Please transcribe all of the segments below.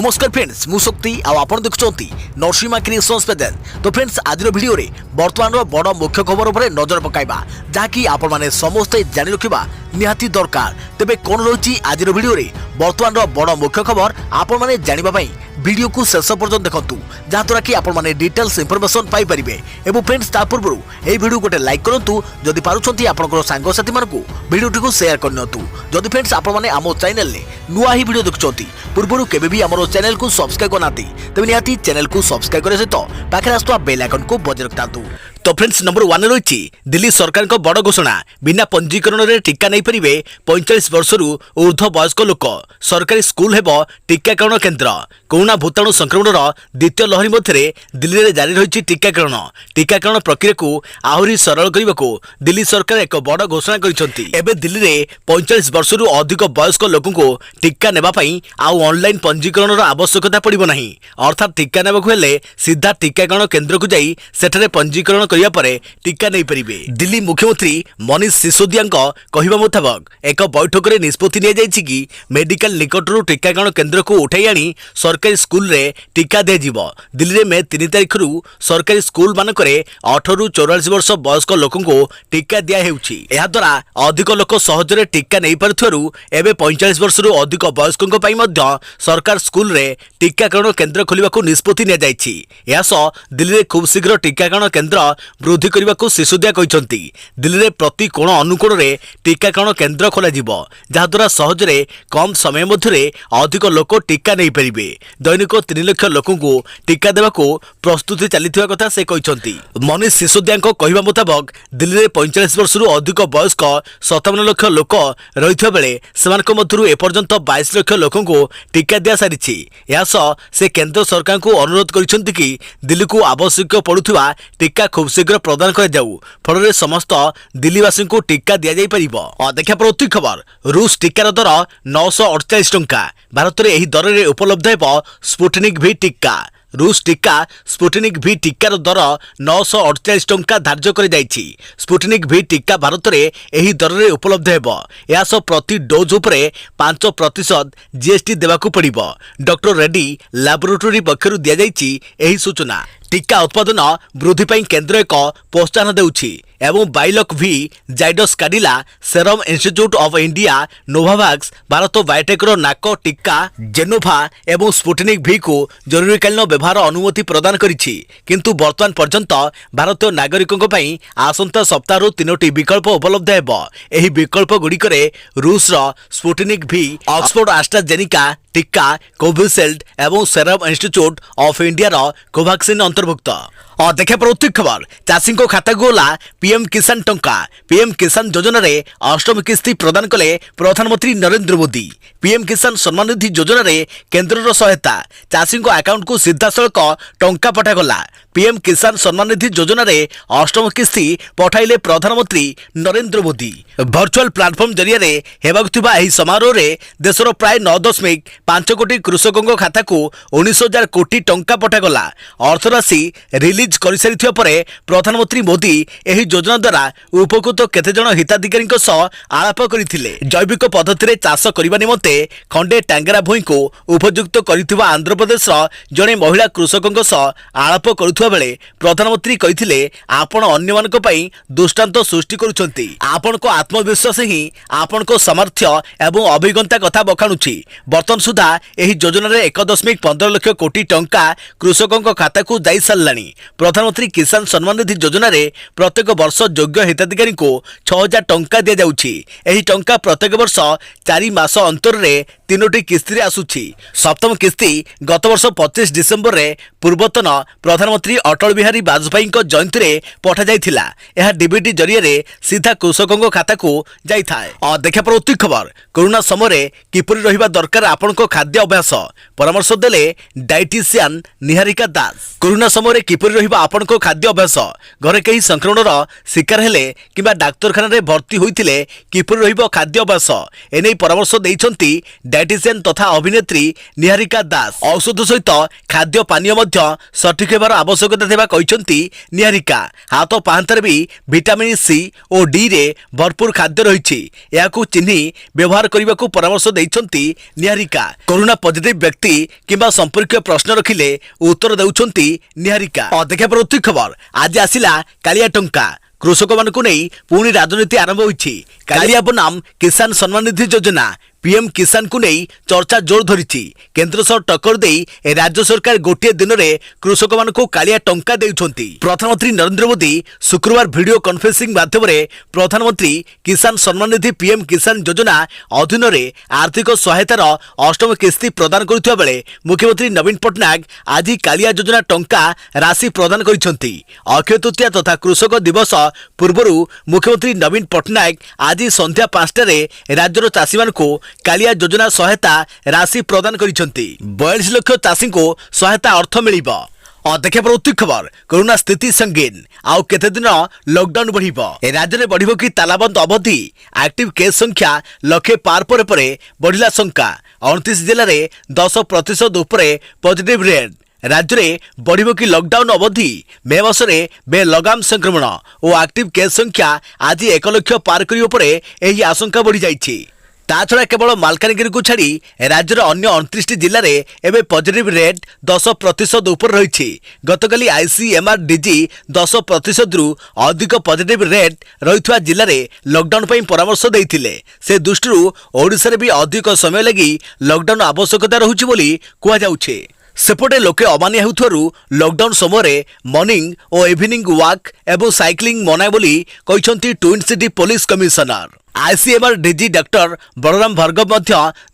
नमस्कार फ्रेंड्स मु शक्ति आपण देखुंती नरसिंहा क्रिएशंस पेजेंट। तो फ्रेंड्स आज वीडियो रे वर्तमान बड़ मुख्य खबर उपर नजर पकाइबा जहाँकि आपण माने समस्ते जानि रखिबा निहाती दरकार। तेबे कोन रही आज वीडियो रे वर्तमान बड़ मुख्य खबर आपण माने जानिबा पई वीडियो को शेष पर्यंत देखंतु जहाँद्वारा कि आपण माने डिटेल्स इंफॉर्मेशन पाई परिबे। एवं फ्रेंड्स ता पूर्व ए वीडियो गोटे लाइक करंतु जदि पारुछंती आपनकर सांग साथी मानकु वीडियो को शेयर करनतु। जदि फ्रेंड्स आपण माने आमो चैनल ले नुआ ही वीडियो देखुछंती पूर्व केबे भी हमरो चैनल को सब्सक्राइब करनाती तबे निहाती चैनल को सब्सक्राइब करे सहित पाखे आसुवा बेल आइकन को बजाय रखतांतु। तो फ्रेंड्स नंबर 1 रही दिल्ली सरकार को बड़ घोषणा बिना पंजीकरण रे टीका नहीं पारे 45 वर्ष ऊर्ध्व वयस्क लोक सरकारी स्कूल हेब टीकाकरण केन्द्र। कोरोना भूताणु संक्रमण द्वितीय लहरी मध्य दिल्ली में जारी रही टीकाकरण प्रक्रिया को आहरी सरल करने को दिल्ली सरकार एक बड़ घोषणा करछंती। एबे दिल्ली में 45 वर्ष अधिक वयस्क लोक को टीका नेबापई आउ ऑनलाइन पंजीकरण आवश्यकता पड़िबो नाही। अर्थात टीका नेबाकु हेले सीधा टीकाकरण केन्द्र को जाई सेठारे पंजीकरण करिया परे टीका नहीं परिबे। दिल्ली मुख्यमंत्री मनीष सिसोदिया कहवा मुताबक एक बैठक में निष्पत्ति नि जाइछि कि मेडिकल निकटरू टीकाकरण केन्द्र को उठाई आनी सरकारी स्कूल रे टीका दे जिवो। दिल्ली में मे 3 तारिख सरकारी स्कूल मानकरे 18 ରୁ 44 वर्ष वयस्क लोक को टीका दिया हेउछि। एहा द्वारा अधिक लोक सहजरे टीका नहीं पारुथारु एबे 45 वर्ष अधिक वयस्कों पई मध्य सरकार स्कूल रे टीकाकरण केन्द्र खोलिबाकू निष्पत्ति नि जाइछि। एहा सह दिल्ली रे खूब शीघ्र टीकाकरण केन्द्र वृद्धि करने को सिसोदिया कहते दिल्ली में प्रति कोण अनुकोण में टीकाकरण केन्द्र खोल जहाद्वारा सहजरे कम समय मध्य अधिक लोक टीका नहीं पारे। दैनिक 3 लाख लोक को टीका देवाको प्रस्तुति चली कथा से कहते। मनीष सिसोदिया कहवा मुताबक दिल्ली में 45 वर्ष अधिक वयस्क 57 लाख लोक रही बेले से एपर्यंत 22 लाख लोक को टीका दि सारी। से केन्द्र सरकार को अनुरोध कर दिल्ली को आवश्यक पड़ुवा टीका खूब शीघ्र प्रदान कर जाऊ फल समस्त दिल्लीवासी को टीका दि जापर। देखा प्रति खबर रूस टीकार दर 948 टंका। भारत में यही दर में उपलब्ध है स्पुटनिक भी टीका। रूस टीका स्पुटनिक भी टीकार दर 948 टंका धार्य कर जाइछि। स्पुटनिक भी टीका भारत में यही दर में उपलब्ध है। यह प्रति डोज उपरे 5% जीएसटी देवाकू पड़िबो। डॉक्टर रेड्डी लैबोरेटरी पक्षरु दिया जाइछि एही सूचना। टीका उत्पादन वृद्धि पर केन्द्र एक प्रोत्साहन देउछि एवं बायोलॉक भी Zydus Cadila serum Institute of India Novavax Bharat biotech नाक टीका जेनोभा एवं स्पुटनिक भी को जरूरीकालीन व्यवहार अनुमति प्रदान करिछि। किंतु वर्तमान पर्यंत भारतीय नागरिकों पई आसंता सप्ताह 3टी विकल्प उपलब्ध हेबो। एही विकल्प गुड़िकरे रूस स्पुटनिक भी ऑक्सफोर्ड एस्ट्राजेनेका टीका कोविशील्ड एवं Serum Institute of India Covaxin अंतर्भुक्त। और देखा प्रति खबर चाषी खाता को गला पीएम किसान टंका। पीएम किसान योजना रे अष्टम किस्ती प्रदान कले प्रधानमंत्री नरेंद्र मोदी। पीएम किसान सम्मान निधि योजना रे केन्द्र सहायता चाषी अकाउंट को सीधा सड़क टंका पठागला। पीएम किसान सम्मान निधि योजना रे अष्टम किस्ती पठाइले प्रधानमंत्री नरेंद्र मोदी। वर्चुअल प्लाटफॉर्म जरिया रे हेबाकुथिबा एही समारोह रे देशर प्राय 9.5 कोटी कृषकों खाता को 19,000 कोटी टंका पठागला। अर्थराशि रिलीज कर सारी परे प्रधानमंत्री मोदी एही योजना द्वारा उपकृत केते जण हिताधिकारी आलाप करथिले। जैविक पद्धति रे चाष करबा निमंते खंडे टांगरा भूई को उपयुक्त करिथिबा आंध्र प्रदेश जणे महिला कृषकों आलाप करुथिबा बेले प्रधानमंत्री कहिथिले आपण अन्य मानक पई दृष्टांत सृष्टि करूछंती। आपण को आत्मविश्वास ही आपण को सामर्थ्य एवं अभिज्ञता कथा बखाणुछि। वर्तमान सुधा एही योजना रे 1.15 लाख कोटी टंका कृषकों खाता को जाई सारलानी। प्रधानमंत्री किसान सम्मान निधि योजना रे प्रत्येक वर्ष योग्य हिताधिकारी को 6,000 टंका दिया जाउछि। एही टंका प्रत्येक वर्ष 4 मास अंतर रे 3टी किस्ती रे आसुछि। सप्तम किस्ती गत वर्ष 25 डिसेम्बर रे पूर्वतन प्रधानमंत्री अटल बिहारी वाजपेयी जयंती रे पठा जाइथिला। यह डीबीटी जरिया रे सीधा कृषकों खाता को जाई थाए। और देखा प्रति खबर कोरोना समय किपरि रहिबा दरकार आपण को खाद्य अभ्यास परामर्श देले डाइटिशियन निहारिका दास। कोरोना समय किपरि रहिबा आपनको खाद्य अभ्यास घरे कहीं संक्रमणर शिकार हेले किंबा डाक्तरखाना रे भर्ती होइतिले किपर रहिबो खाद्य अभ्यास एनै परामर्श दैछंती डायटिशियन तथा अभिनेत्री निहारिका दास। औषध सहित खाद्य पानीय मध्य सठिक हेबार आवश्यकता थिबा कहिसंती निहारिका। हाथ पाहांतारे भी विटामिन सी और डी रे भरपूर खाद्य रहिछि याकू चिन्ही व्यवहार करबाकू परामर्श दैछंती निहारिका। कोरोना पॉजिटिव व्यक्ति किंबा संपर्क प्रश्न रखिले उत्तर देउछंती निहारिका। देखा पड़ती खबर आज आसिला कालिया टंका कृषक मानकु नहीं पुणी राजनीति आरंभ होइछि। कालिया बनाम किसान सम्मान निधि योजना पीएम किसान को नहीं चर्चा जोर धरी केंद्र सह टक्कर दे राज्य सरकार गोटे दिन में कृषक मान कालिया टंका देउछंती। प्रधानमंत्री नरेंद्र मोदी शुक्रवार वीडियो कॉन्फ्रेंसिंग माध्यम प्रधानमंत्री किसान सम्मान निधि पीएम किसान योजना अधीन में आर्थिक सहायतार अष्टम किस्ती प्रदान करुवा बेले मुख्यमंत्री नवीन पट्टनायक आज कालिया योजना टंका राशि प्रदान करिसेंती। अक्षय तृतीया तथा कृषक दिवस पूर्व मुख्यमंत्री नवीन पट्टनायक आज संध्या 5टारे राज्यर चाषी मानकु कालिया योजना सहायता राशि प्रदान करिसेंती। 42 लाख चाषी को सहायता अर्थ मिलिबो। देखा पड़ती खबर कोरोना स्थिति संगीन आउ केते दिन लॉकडाउन बढ़िबो। राज्य में बढ़िबो कि तालाबंद अवधि एक्टिव केस संख्या लक्षे पार पर बढ़िला शंका 29 जिले में 10% उपरे पॉजिटिव रेट। राज्य में बढ़िबो कि लॉकडाउन अवधि मे मासरे बेलगाम संक्रमण और एक्टिव केस संख्या आज 1 लाख पार करियो परे एही आशंका बढ़ी जाइछि। ताछड़ा केवल मालकानगिरी को छाड़ी राज्यर अन्य 29 जिले में एवं पॉजिटिव रेट 10% ऊपर रही। गतकाली आईसीएमआर डीजी 10% रु अधिक पॉजिटिव रेट रही जिले में लॉकडाउन पर परामर्श देते। से दृष्टि ओडिशा रे भी अधिक समय लगी लॉकडाउन आवश्यकता रहुछि बोली कुहाଯାଉଛି। सेपटे लोके अमानिया होउथारु लॉकडाउन समय मॉर्निंग और इवनिंग वॉक एवं साइक्लिंग मना बोली कहिसंती twin city police commissioner. ICMR DG doctor Balram Bhargava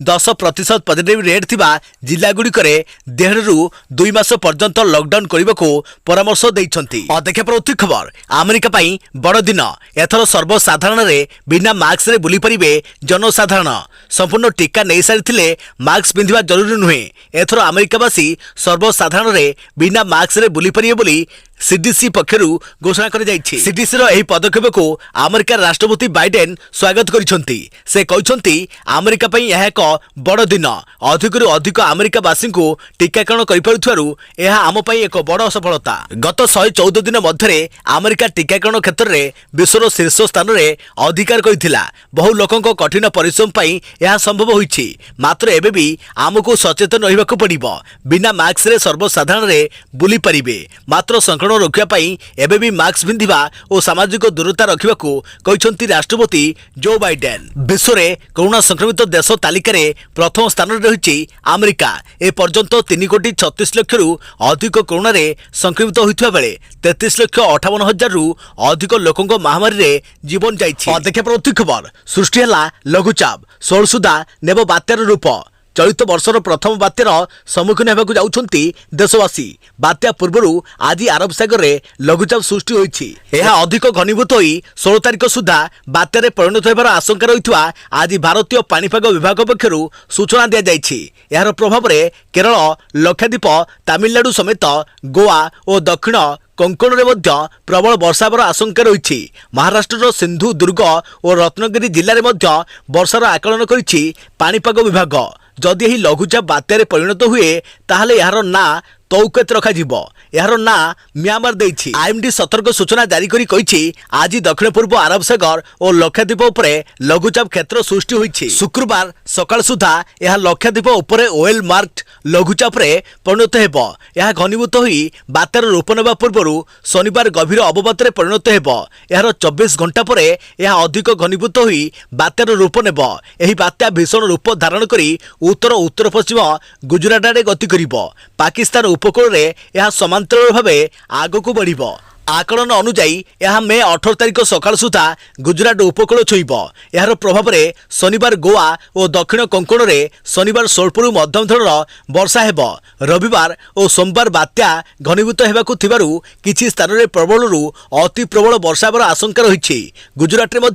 10% positive rate थिबा जिला गुड़िकरे 1.5 रु 2 मास पर्यंत लॉकडाउन करने को परामर्श देइछंती। देखा पड़ती खबर अमेरिका पई बड़ दिन एथर सर्वसाधारण रे बिना मास्क रे बुली परिबे जनसाधारण। संपूर्ण टीका नहीं सारी मास्क पिंधिबा जरूरी नुहे। एथर अमेरिकावासी सर्वसाधारण रे बिना मास्क रे बुली परिबे बोली सीडीसी पक्षरु घोषणा कर जाइछि। सीडीसी रो एही पदक्षेप को अमेरिका राष्ट्रपति बाइडेन स्वागत करिसंती। से कहिसंती अमेरिका पई यह एक बड़ दिन अधिकरु अधिक अमेरिकावासी को टीकाकरण करि पारुथारु यह आम पई एक बड़ सफलता। गत 114 दिन मध्यरे अमेरिका टीकाकरण क्षेत्र में विश्वर शीर्ष स्थान रे अधिकार करिथिला। बहु लोकंको कठिन परिश्रम पई यह संभव होइछि। मात्र एबे भी आमको सचेतन रहिबाकू पड़िबो। बिना मास्क रे सर्वसाधारण रे बुली परिबे। मात्र संक्रमण रोकिया पाई एबे भी मास्क पिंधिबा और सामाजिक दूरता रखिबाकू कहिसंती राष्ट्रपति जो बाइडेन। विश्व में कोरोना संक्रमित देश तालिका रे प्रथम स्थान रे रहिछि अमेरिका। ए पर्यंत 3,36,00,000 रु अधिक कोरोना रे संक्रमित होइथबा बेले 33,58,000 रु अधिक लोकंको महामारी रे जीवन जाइछि। देखा पड़ती खबर सृष्टि हला लघुचाप 16 सुधा नेब बात्यार रूप। चलित वर्षर प्रथम बात्यार सम्मुखीन होगा जाउछंती देशवासी। बात्या पूर्व आज अरब सागर में लघुचाप सृष्टि होइछि। यह अधिक घनीभूत होई 16 तारिख सुधा बात्यारे परिणत होबार आशंका रहितवा आज भारतीय पाणीपाग विभाग पक्षरु सूचना दिया जाइछि। यार प्रभाव रे केरल, लक्षद्वीप, तमिलनाडु समेत गोवा और दक्षिण कोंकण रे मध्य प्रबल वर्षार आशंका रही। महाराष्ट्र सिंधु दुर्ग और रत्नगिरी जिले में मध्य वर्षार आकलन करिछि पाणीपाग विभाग। जदि यही लघुचाप बात्यारे परिणत हुए ताहले यार ना तौकत रखा जीवो। यार ना म्यांमार देछि। आईएमडी सतर्क सूचना जारी करी कहिछि आज दक्षिण पूर्व अरब सागर और लक्षद्वीप उपरे लघुचाप क्षेत्र सृष्टि होइछि। शुक्रवार सकाळ सुधा यह लक्षद्वीप उपरे ओएल मार्क्ड लघुचाप रे परिणत हेबो। यह घनीभूत होई बात्यार रूप नेबा पूर्व शनिवार गभीर अवपात रे परिणत हेबो। यार 24 घंटा परे यह अधिक घनीभूत होई बात्यार रूप नेबो। एही बात्या भीषण रूप धारण करी उत्तर उत्तर पश्चिम गुजरात आड़े गति करिबो। पाकिस्तान उपकूल रे यह समांतर भावे आगो को बढ़िबो। आकलन अनुजाई यह मे 18 तारिख सकाल सुधा गुजरात उपकूल छुईब। यार प्रभाव में शनिवार गोवा और दक्षिण कोंकण में शनिवार स्वल्परू मध्यम धरणर वर्षा हेब। रविवार और सोमवार बात्या घनीभूत होगाकू थिबारु किछि स्थान में प्रबलरू अति प्रबल वर्षा हेबार आशंका रही। गुजरात में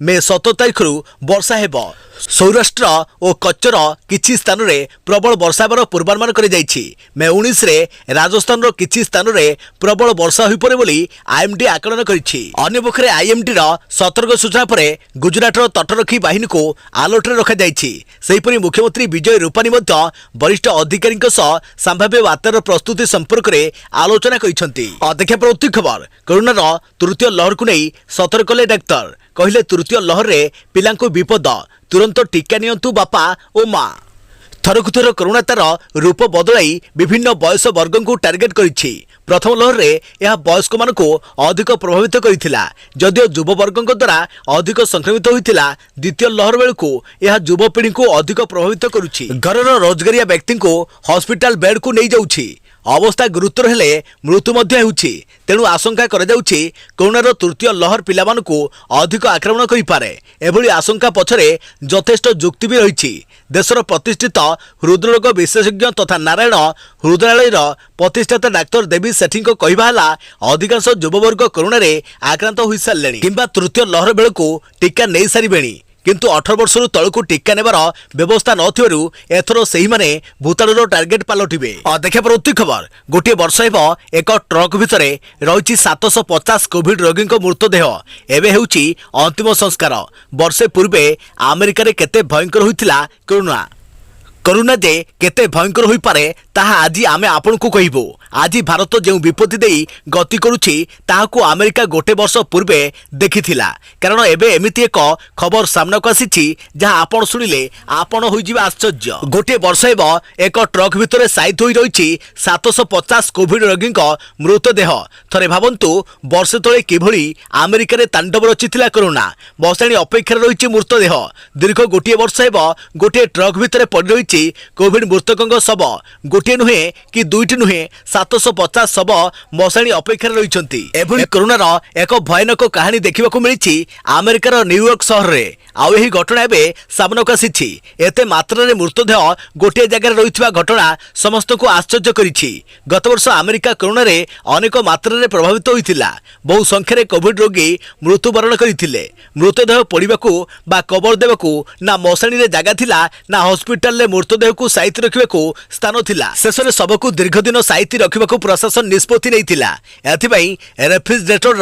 मे 17 तारिख वर्षा हेब। सौराष्ट्र और कच्छर किछि स्थान में प्रबल वर्षा हेबार पूर्वानुमान कर मे 19 रे राजस्थान किछि स्थान में प्रबल वर्षा हो पड़े बोली आईएमडी आकलन करिछि। अन्य पक्षरे आईएमडी सतर्क सूचना पर गुजरात तटरक्षी बाहिनी को आलर्ट रखा जाइछि। सेहिपरि मुख्यमंत्री विजय रूपानी वरिष्ठ अधिकारी संभाव्य वार्तार प्रस्तुति संपर्क में आलोचना करिसेंति। अध्यक्ष प्रवृत्ति खबर कोरोनार तृतीय लहर को नहीं सतर्क कले डाक्तर कहले तृतीय लहर रे पिलांको विपद तुरंत टीका नियंतु बापा और माँ। थरकु थर कोरोना तार रूप बदलाई विभिन्न बयस वर्ग को टार्गेट करिछि। प्रथम लहर रे यह वयस्क मानकु अधिक प्रभावित करिथिला जदियो युववर्ग द्वारा अधिक संक्रमित होइथिला। द्वितीय लहर बेलू यह युवपीढ़ी को अधिक प्रभावित करुछि। घरर रोजगारिया व्यक्ति को हॉस्पिटल बेड को नहीं जाउछि। अवस्था गुरुतर हेले मृत्यु मध्य हेउछि। तेणु आशंका करा जाउछि कोरोनार तृतीय लहर पिलामानकु अधिक आक्रमण करि पारे। एभली आशंका पछरे यथेष्ट युक्ति भी रहिछि। देशर प्रतिष्ठित हृदरोग विशेषज्ञ तथा नारायण हृदयालयर प्रतिष्ठाता डाक्टर देवी सेठी कहवा है अधिकांश युववर्ग कोरोना रे आक्रांत हो सारे किंबा तृतीय लहर बेलू टीका नहीं सारे किंतु 18 वर्ष तलू टीका नेबार व्यवस्था नथिबारु एथरो सेही माने भूताणुर टार्गेट पलटिबे। देखा प्रवृत्ति खबर गोटे वर्ष हेब एक ट्रक भितरे रही 750 कोविड रोगी मृतदेह एवं हेउची अंतिम संस्कार। वर्षे पूर्वे अमेरिका रे केते भयंकर होइतिला कोरोना जे केते भयंकर होई पारे ताहा आज आमे आपन को कहिबो। आज भारत जो विपत्ति देई गति करुछि ताहाकू अमेरिका गोटे वर्ष पूर्वे देखिथिला। कारण एबे एमिति एक खबर सामना को आसीछि जहां आपन सुनिले आपन होई जिबा आश्चर्य। गोटे वर्ष हेब एक ट्रक भितरे साइट होई रहिछि 750 कोविड रोगी मृतदेह। थरे भाबंतु वर्ष तळे किभଳି अमेरिका रे तांडव रचिथिला कोरोना। बसाणी अपेक्षा रहिछि मृतदेह। दीर्घ गोटे वर्ष हेब गोटे ट्रक भितरे पड़ रहिछि कोविड मृतकों शव। गोटे नुहे कि दुईटी नुहे 750 शव मशाणी अपेक्षा रही। एभली कोरोनार एक भयानक कहानी देखा मिली अमेरिकार न्यूयॉर्क सहर में। आउ यही घटना एवं सामना आसी एते मात्रा मृतदेह गोटे जगह रही घटना समस्त को आश्चर्य करिछि। गत वर्ष अमेरिका कोरोना रे अनेक मात्रा प्रभावित होइतिला। बहु संख्यार कोविड रोगी मृत्युवरण करथिले। मृतदेह पड़ाकू बा कबर देवाकू ना मशाणी रे जगह थिला ना हॉस्पिटल रे मृतदेह को साइति रखिबाकू स्थान थिला। शेष में शव को दीर्घ दिन साइति रखिबाकू प्रशासन निष्पत्ति नैतिला। एथिबाई रेफ्रिजरेटर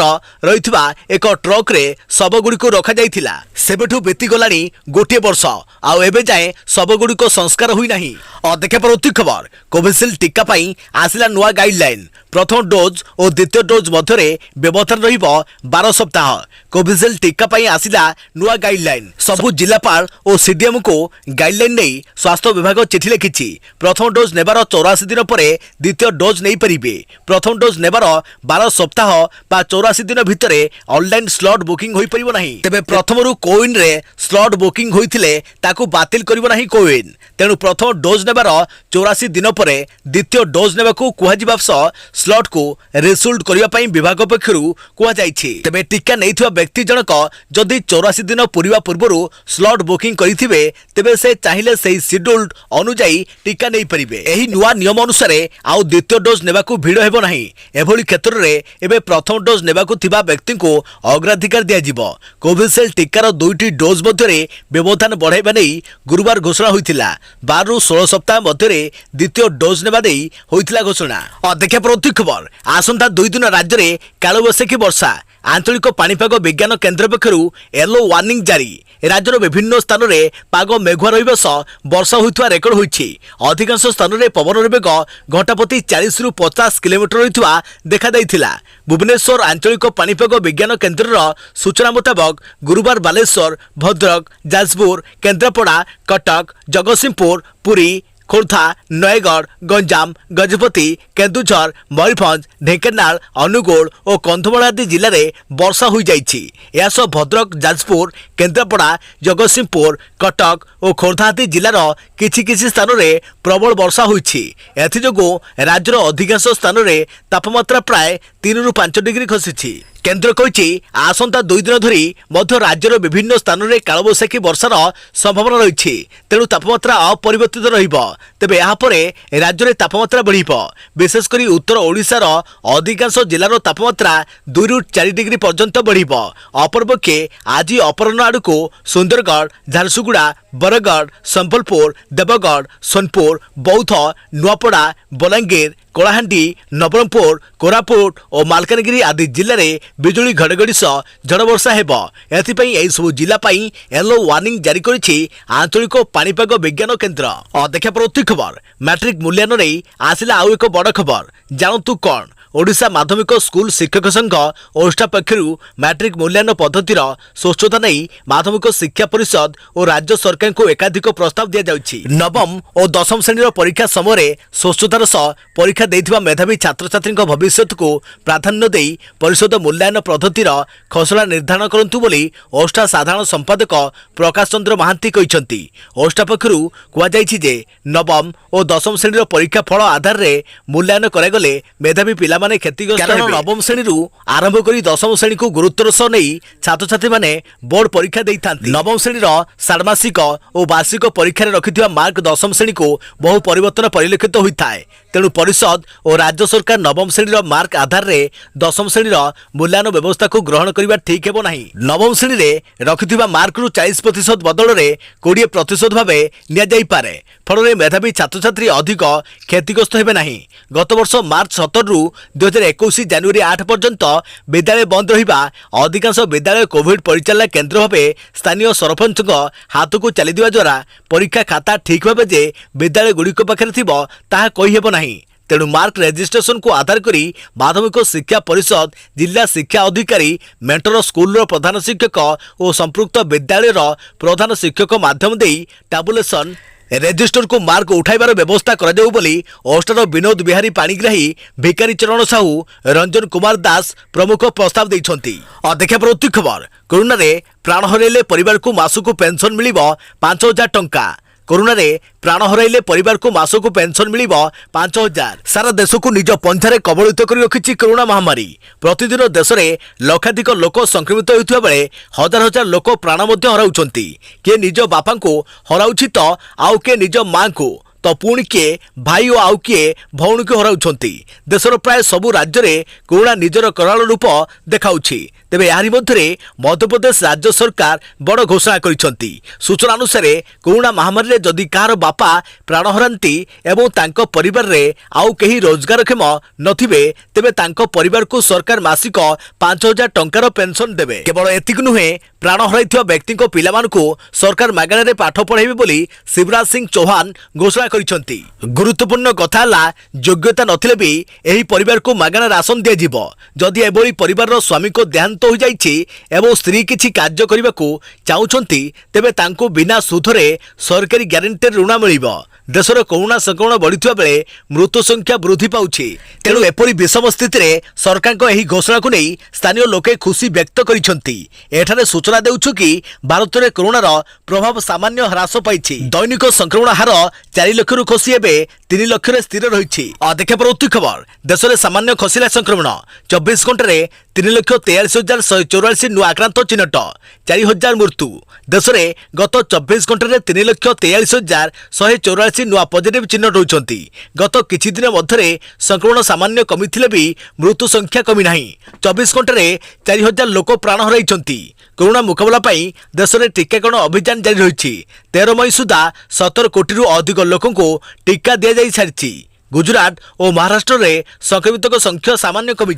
रहितबा एक ट्रक रे शव गुडी को रखा जाइतिला। सेबेठू बीती गलानी गोटे वर्ष आउ एबे जाए शव गुडी को संस्कार हुई नाही। देखा प्रवृत्ति खबर कोविशील्ड टीका पाई आसिला नुआ गाइडलाइन। प्रथम डोज और द्वितीय डोज मध्य व्यवधान रहिबो 12 सप्ताह। कोविशील्ड टीका पाई आसिला नुआ गाइडलाइन। सबु जिलापाल और सीडीएम को गाइडलाइन नहीं स्वास्थ्य विभाग चिठी लिखिछि। प्रथम डोज नेबार 84 दिन पर द्वितीय डोज नहीं परिबे। प्रथम डोज नेबार 12 सप्ताह बा 84 दिन भितर ऑनलाइन स्लॉट बुकिंग होई परिबो नाही। तेबे प्रथमरु कोविन रे स्लॉट बुकिंग होइथिले ताकू बातिल करिबो नाही कोविन। तेणु प्रथम डोज नेबार 84 दिन पर द्वितीय डोज नेबाकू कुहाजिबा स्लॉट को रिसोल्ड करिबा पई विभाग पक्षरु कुहा जाइछि। तेबे टीका नैथिबा व्यक्ति जनक जदि 84 दिन पूर्वा पूर्वरु स्लॉट बुकिंग करिथिबे तेबे से चाहिले सेही शेड्यूल्ड अनुसार टीका नहीं परिबे। एही नुआ नियम अनुसार आउ द्वितीय डोज नेबाकू भिड़ हेबो नाही। एभली क्षेत्र रे एबे प्रथम डोज नेबाकू थिबा व्यक्ति को अग्राधिकार दिया जिवो। कोविशील्ड टीकार दुईटी डोज मध्य व्यवधान बढ़ाइबा नै गुरुवार घोषणा होइतिला। 12 रु 16 सप्ताह मध्य द्वितीय डोज नेबा नै होइतिला घोषणा। देखा प्रवृत्ति खबर आसंता 2 दिन राज्य में कालबैशाखी वर्षा। आंचलिक पाणीपाग विज्ञान केन्द्र पक्षरु येलो वार्निंग जारी। राज्यर विभिन्न स्थान में पाग मेघुआ रहिबा सह वर्षा होइतबा रेकर्ड होइछि। अधिकांश स्थान में पवन बेग घंटाप्रति 40 रु 50 किलोमीटर रहितबा देखा दैथिला। भुवनेश्वर आंचलिक पाणीपाग विज्ञान केन्द्र सूचना मुताबक गुरुवार बालेश्वर, भद्रक, जाजपुर, केन्द्रापड़ा, कटक, जगतसिंहपुर, पुरी, खोर्धा नयगढ़ गंजाम गजपति केन्दुझर मयूरभंज ढेंकानाल अनुगोल और कंधमाल आदि जिले में वर्षा हो जाइछि। यासह भद्रक जाजपुर केन्द्रापड़ा जगतसिंहपुर कटक और खोर्धा आदि जिलार किछि स्थान में प्रबल वर्षा होइछि। एथिजोगु राज्यर अधिकांश स्थान में तापमात्रा प्राय 3 ରୁ 5 डिग्री खसिछि। केन्द्र कहिछि आसंता 2 दिन धरी मध्य राज्यर विभिन्न स्थान में कालबैशाखी वर्षार संभावना रही तेणु तापमात्रा अपरिवर्तित रहिबो। तेबे यहाँ पर राज्य में तापमात्रा बढ़िबो। विशेषकर उत्तर ओडिशार अधिकांश जिलार तापमात्रा 2 ରୁ 4 डिग्री पर्यंत बढ़िबो। अपरपक्षे आज अपराह्न आड़कू सुंदरगढ़ झारसुगुड़ा बरगढ़ संबलपुर देवगढ़ सोनपुर बौद्ध नुआपड़ा बलांगीर कलाहांडी नवरंगपुर कोरापुट और मालकानगिरी आदि जिले में बिजुली घड़घड़ी सह झड़ वर्षा हेबो। एथिपई एही सब जिला पई येलो वार्निंग जारी करिछि आंचलिक पाणीपाग विज्ञान केन्द्र। देखा प्रति खबर मैट्रिक मूल्यांकन नहीं आसिला आउ एक बड़ खबर जानतु कौन। ओडिशा माध्यमिक स्कूल शिक्षक संघ ओष्टा पक्षरु मैट्रिक मूल्यांकन पद्धतिर स्वच्छता नहीं माध्यमिक शिक्षा परिषद और राज्य सरकार को एकाधिक प्रस्ताव दिया जाउछि। नवम और दशम श्रेणी परीक्षा समय स्वच्छतार सह परीक्षा देथिबा मेधावी छात्र छात्री भविष्य को प्राधान्य दे परिषद मूल्यांकन पद्धतिर खसड़ा निर्धारण करंतु बोली ओष्टा साधारण संपादक प्रकाश चंद्र महांती कहिसंती। ओष्टा पक्षरु कुआ जाइछि जे नवम और दशम श्रेणी परीक्षा फल आधार रे मूल्यांकन करागले मेधावी पिला माने क्षतिग्रस्त हेबे। नवम श्रेणी आरंभ करी दशम श्रेणी को गुरुत्वर सह नहीं छात्र छात्री माने बोर्ड परीक्षा देइथांती। नवम श्रेणी षाण्मासिक और वार्षिक परीक्षा रखिथिबा मार्क दशम श्रेणी को बहु परिवर्तन परिलक्षित होता है। तेणु परिषद और राज्य सरकार नवम श्रेणी मार्क आधार रे दशम श्रेणी मूल्यांकन व्यवस्था को ग्रहण करने ठीक हेबो नाही। नवम श्रेणी रे रखिथिबा मार्क रु 40% बदल में 20% भाव निया जाई पारे। फल मेधावी छात्र छात्री अधिक क्षतिग्रस्त हेबे नाही। गत वर्ष मार्च 17 रु 2021 जनवरी 8 पर्यंत विद्यालय बंद रहिबा अधिकांश विद्यालय कोविड परिचालना केन्द्र भाव स्थानीय सरपंच हाथ को चली दिवा द्वारा परीक्षा खाता ठीक भाव जे विद्यालय गुड़िक पाखे थिबो ताहा कहि हेबो नाही। तेणु मार्क रेजिस्ट्रेशन को आधार करी माध्यमिक शिक्षा परिषद जिला शिक्षा अधिकारी मेंटर स्कूल प्रधान शिक्षक और संपृक्त विद्यालय प्रधान शिक्षक माध्यम दे टाबुलेशन रेजिस्टर को मार्क उठाइबार व्यवस्था करा जाऊ बोली ओष्टार विनोद बिहारी पाणीग्राही भिकारी चरण साहू रंजन कुमार दास प्रमुख प्रस्ताव देइछंती। देखा प्रति खबर कोरोना रे प्राण हरैले परिवार को मासको पेंशन मिलिबो 5000 टंका। कोरोना रे प्राण हरैले परिवार को मासको पेंशन मिलिबो 5000। सारा देश को निज पंथारे कबलित कर रखिछि कोरोना महामारी। प्रतिदिन देश में लक्षाधिक लोक संक्रमित होइथिबा बेले हजार हजार लोक प्राण मध्य हराउछंती। के निज बापा को हराउछि तो आउ के निज मां को तो पुणी किए भाई और आउ किए भौणी को हराउछंती। देशर प्राय सबु राज्य में कोरोना निजर कराल रूप देखाउछि। तेबे यारी मध्यरे मध्यप्रदेश राज्य सरकार बड़ घोषणा करिसंती। सूचना अनुसार कोरोना महामारी रे जदि कार बापा प्राण हरांती एवं तांको परिवार रे आउ केही रोजगारक्षम नथिबे तेबे तांको परिवार को सरकार मासिक 5000 टंकार पेंशन देबे। केवल एतिक नुहे प्राण हराइथिबा व्यक्ति को पिलामान को सरकार मागणा रे पाठ पढ़ाइबे बोली शिवराज सिंह चौहान घोषणा करिसंती। गुरुत्वपूर्ण कथा हला योग्यता नथिले भी एही परिवार को मागणा राशन दिया जिवो। जदि एबोली परिवार रो स्वामी को देहांत हो जाइछि एवं स्त्री किछि कार्य करबा को चाहुछंती तेबे तांको बिना सुधरे सरकारी ग्यारंटी ऋण मिलिबो। देशर कोरोना संक्रमण बढ़िथिबा बेले मृत्यु संख्या वृद्धि पाउछि। तेणु एपरि विषम स्थिति रे सरकार को एही घोषणा को नहीं स्थानीय लोके खुशी व्यक्त करिसंती। एठारे सूचना देउछु कि भारत में कोरोनार प्रभाव सामान्य ह्रास पाइछि। दैनिक संक्रमण हार 4 लाख रु खसी एबे 3 लाख रे स्थिर रहिछि। देखा प्रति खबर देश में सामान्य खसिला संक्रमण 24 घंटे रे 3,83,184 नुआ आक्रांत चिन्हट 4000 मृत्यु। देश में गत 24 घंटे में 3,43,184 नुआ पॉजिटिव चिन्हट होती। गत किछि दिन मध्य संक्रमण सामान्य कमी भी मृत्यु संख्या कमी नहीं। 24 घंटे में 4000 लोक प्राण हराइछंती। कोरोना मुकाबला पाई देश में टीकाकरण अभियान जारी रही। 13 मई सुधा 17 कोटी रु अधिक लोकों को टीका दि जा सारी। गुजरात और महाराष्ट्र में संक्रमित संख्या सामान्य कमी।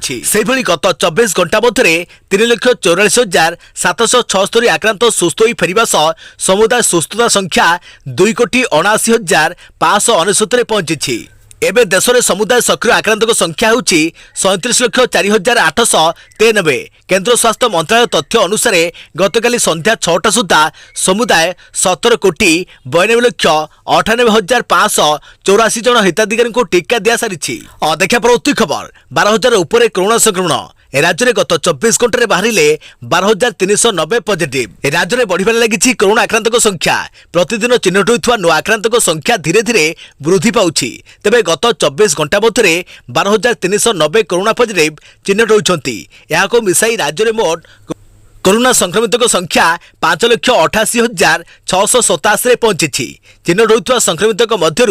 गत 24 घंटा मध्य 3,44,776 आक्रांत सुस्थ हो फेरिबा सह समुदाय सुस्थता संख्या 2,79,569 पहुंची। एबे देश में समुदाय सक्रिय आक्रांतक संख्या होउछि 37,04,893। केंद्र स्वास्थ्य मंत्रालय तथ्य अनुसार गतकाली संध्या 6टा सुधा समुदाय 17,92,98,584 जन हिताधिकारी को टीका दिया सारी। देखा परवर्ती खबर 12,000 उपरे कोरोना संक्रमण। राज्य में गत 24 घंटे बाहर 12,390 पॉजिटिव। राज्य में बढ़िबार लगी कोरोना आक्रांतक संख्या। प्रतिदिन चिन्हित होता नुआ आक्रांतक संख्या धीरे धीरे वृद्धि पाउछि। तेबे गत 24 घंटा मध्य 12,390 कोरोना पॉजिटिव चिन्हित होती। यहां मिसाई राज्य में मोट कोरोना संक्रमितों संख्या 5,88,687 पहुंची। चिन्हित होता संक्रमितों मध्य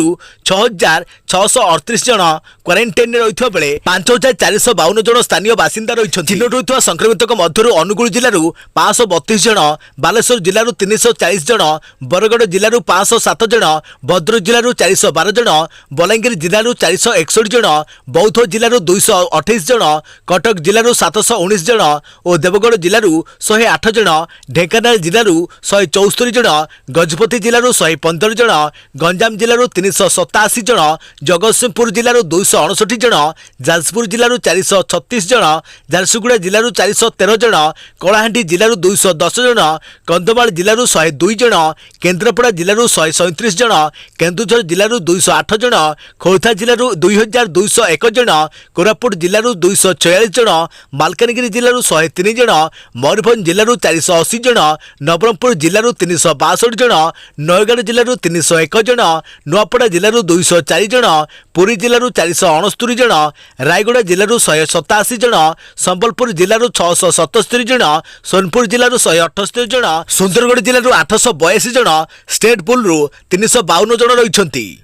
6,638 जन क्वारंटाइन में रही बेले 5,452 जन स्थानीय बासिंदा रही। चिन्हित होता संक्रमितों मध्य अनुगुल जिलूर 532 जन, बालेश्वर जिलूर 340 जन, बरगड़ जिलूर 507 जन, भद्रक जिलूर 412 जन, बलांगीर जिलूर 461 जन, बौद्ध जिलूर 228 जन, कटक जिलूर 719 जन और देवगढ़ जिलूर 108 जन, ढेंकानाल जिलूर 174 जन, गजपति जिलूर 115 जन, गंजाम जिलूर 387 जन, जगतसिंहपुर जिलूर 269 जन, जाजपुर जिलूर 436 जन, झारसुगुड़ा जिलूर 413 जन, कलाहांडी जिलूर 210 जन, कंधमाल जिलूर 102 जन, केन्द्रापड़ा जिलूर 137 जन, केन्दुझर जिलूर 208 जन, खोर्धा जिलूर 2,201 जन, कोरापुट जिलूर 246 जन, मालकानगिरी जिलूर 103 जन, मयूरभंज जिलूर 480 जन, नवरंगपुर जिलूर 362 जन, नयगढ़ जिलूर 301 जन, नुआपड़ा जिलूर 204 जन, पुरी जिलूर 469 जन, रायगढ़ जिलूर 187 जन, संबलपुर जिलूर 677 जन, सोनपुर जिलूर 178 जन, सुंदरगढ़ जिलूर 882 जन, स्टेट पुल 352 जन रही।